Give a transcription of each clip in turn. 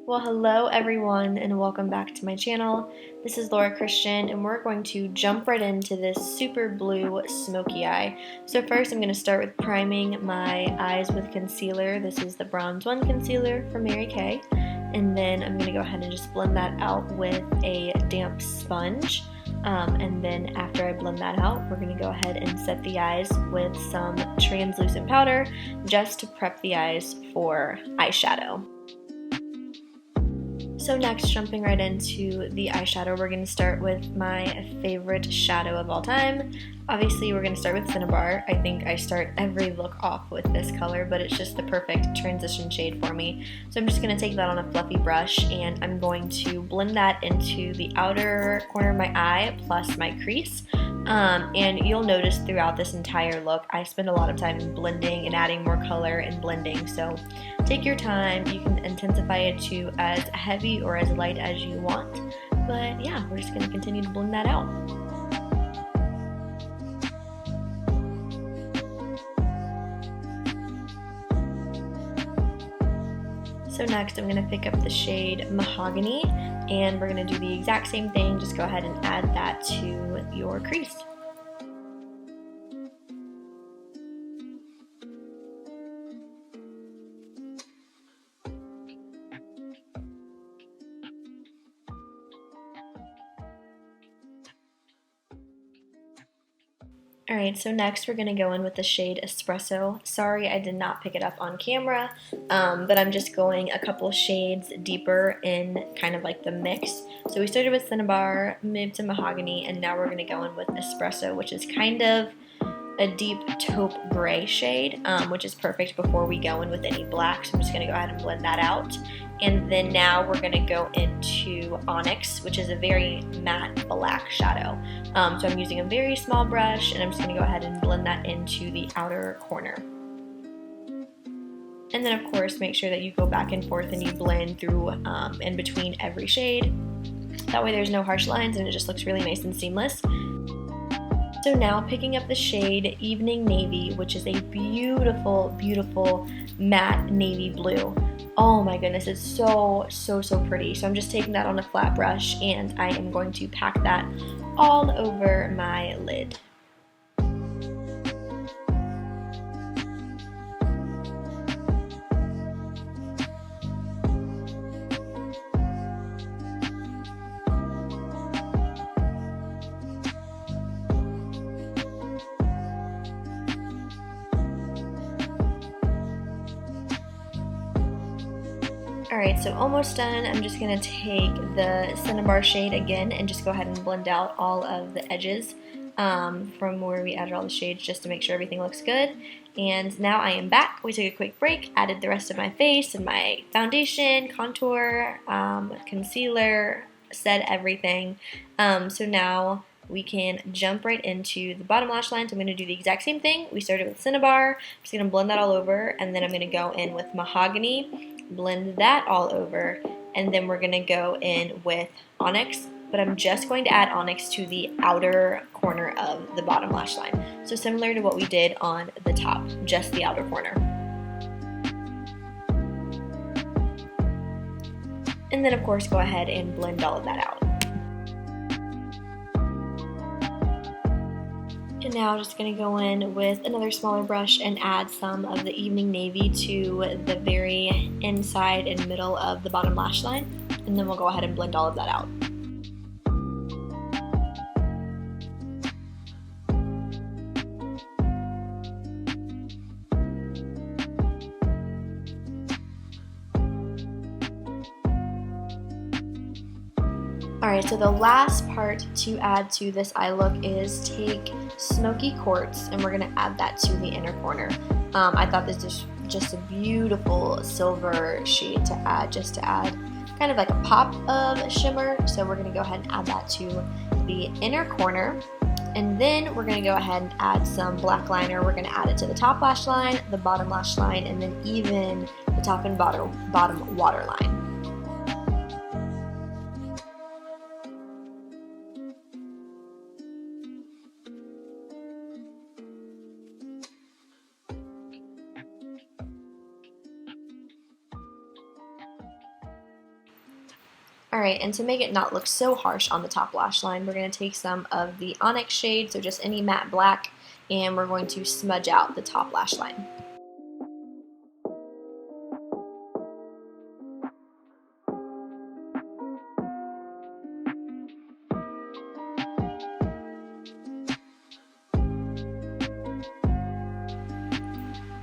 Well, hello everyone and welcome back to my channel. This is Laura Christian and we're going to jump right into this super blue smoky eye. So first I'm going to start with priming my eyes with concealer. This is the Bronze 1 concealer from Mary Kay. And then I'm going to go ahead and just blend that out with a damp sponge. And then after I blend that out, we're going to go ahead and set the eyes with some translucent powder just to prep the eyes for eyeshadow. So next, jumping right into the eyeshadow, we're going to start with my favorite shadow of all time. Obviously, we're going to start with Cinnabar. I think I start every look off with this color, but it's just the perfect transition shade for me. So I'm just going to take that on a fluffy brush, and I'm going to blend that into the outer corner of my eye plus my crease. And you'll notice throughout this entire look, I spend a lot of time blending and adding more color and blending. So take your time. You can intensify it to as heavy or as light as you want. But yeah, we're just going to continue to blend that out. So next I'm going to pick up the shade Mahogany, and we're going to do the exact same thing. Just go ahead and add that to your crease. Alright, so next we're going to go in with the shade Espresso. Sorry I did not pick it up on camera, but I'm just going a couple shades deeper in kind of like the mix. So we started with Cinnabar, moved to Mahogany, and now we're going to go in with Espresso, which is kind of a deep taupe gray shade, which is perfect before we go in with any black. So I'm just going to go ahead and blend that out. And then now we're going to go into Onyx, which is a very matte black shadow. So I'm using a very small brush, and I'm just going to go ahead and blend that into the outer corner. And then of course make sure that you go back and forth and you blend through in between every shade. That way there's no harsh lines and it just looks really nice and seamless. So now picking up the shade Evening Navy, which is a beautiful, beautiful matte navy blue. Oh my goodness, it's so pretty. So I'm just taking that on a flat brush and I am going to pack that all over my lid. Alright, so almost done. I'm just going to take the Cinnabar shade again and just go ahead and blend out all of the edges from where we added all the shades just to make sure everything looks good. And now I am back. We took a quick break, added the rest of my face and my foundation, contour, concealer, set everything. So now we can jump right into the bottom lash line. So I'm going to do the exact same thing. We started with Cinnabar. I'm just going to blend that all over, and then I'm going to go in with Mahogany, blend that all over, and then we're going to go in with Onyx, but I'm just going to add Onyx to the outer corner of the bottom lash line. So similar to what we did on the top, just the outer corner. And then of course go ahead and blend all of that out. And now I'm just going to go in with another smaller brush and add some of the Evening Navy to the very inside and middle of the bottom lash line. And then we'll go ahead and blend all of that out. Alright, so the last part to add to this eye look is take Smoky Quartz, and we're going to add that to the inner corner. I thought this was just a beautiful silver shade to add, just to add kind of like a pop of shimmer. So we're going to go ahead and add that to the inner corner. And then we're going to go ahead and add some black liner. We're going to add it to the top lash line, the bottom lash line, and then even the top and bottom waterline. Alright, and to make it not look so harsh on the top lash line, we're going to take some of the Onyx shade, so just any matte black, and we're going to smudge out the top lash line.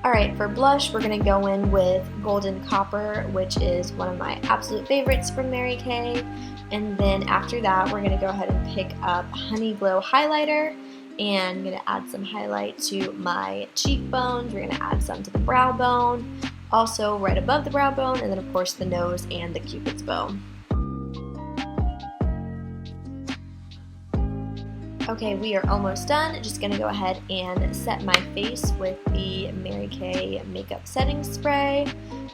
Alright, for blush, we're going to go in with Golden Copper, which is one of my absolute favorites from Mary Kay. And then after that, we're going to go ahead and pick up Honey Glow Highlighter. And I'm going to add some highlight to my cheekbones. We're going to add some to the brow bone, also right above the brow bone, and then of course the nose and the Cupid's bow. Okay, we are almost done. Just gonna go ahead and set my face with the Mary Kay makeup setting spray,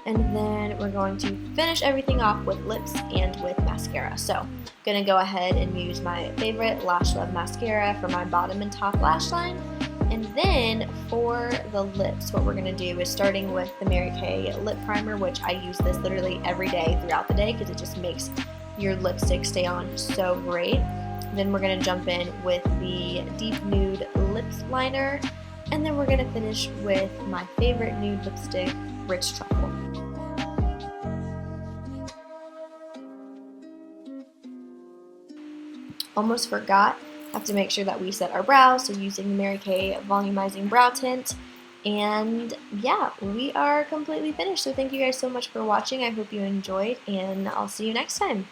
and then we're going to finish everything off with lips and with mascara. So, gonna go ahead and use my favorite Lash Love mascara for my bottom and top lash line. And then for the lips, what we're gonna do is starting with the Mary Kay lip primer, which I use this literally every day throughout the day because it just makes your lipstick stay on so great. Then we're going to jump in with the Deep Nude Lip Liner, and then we're going to finish with my favorite nude lipstick, Rich Truffle. Almost forgot, have to make sure that we set our brows, so using the Mary Kay Volumizing Brow Tint. And yeah, we are completely finished, so thank you guys so much for watching. I hope you enjoyed, and I'll see you next time.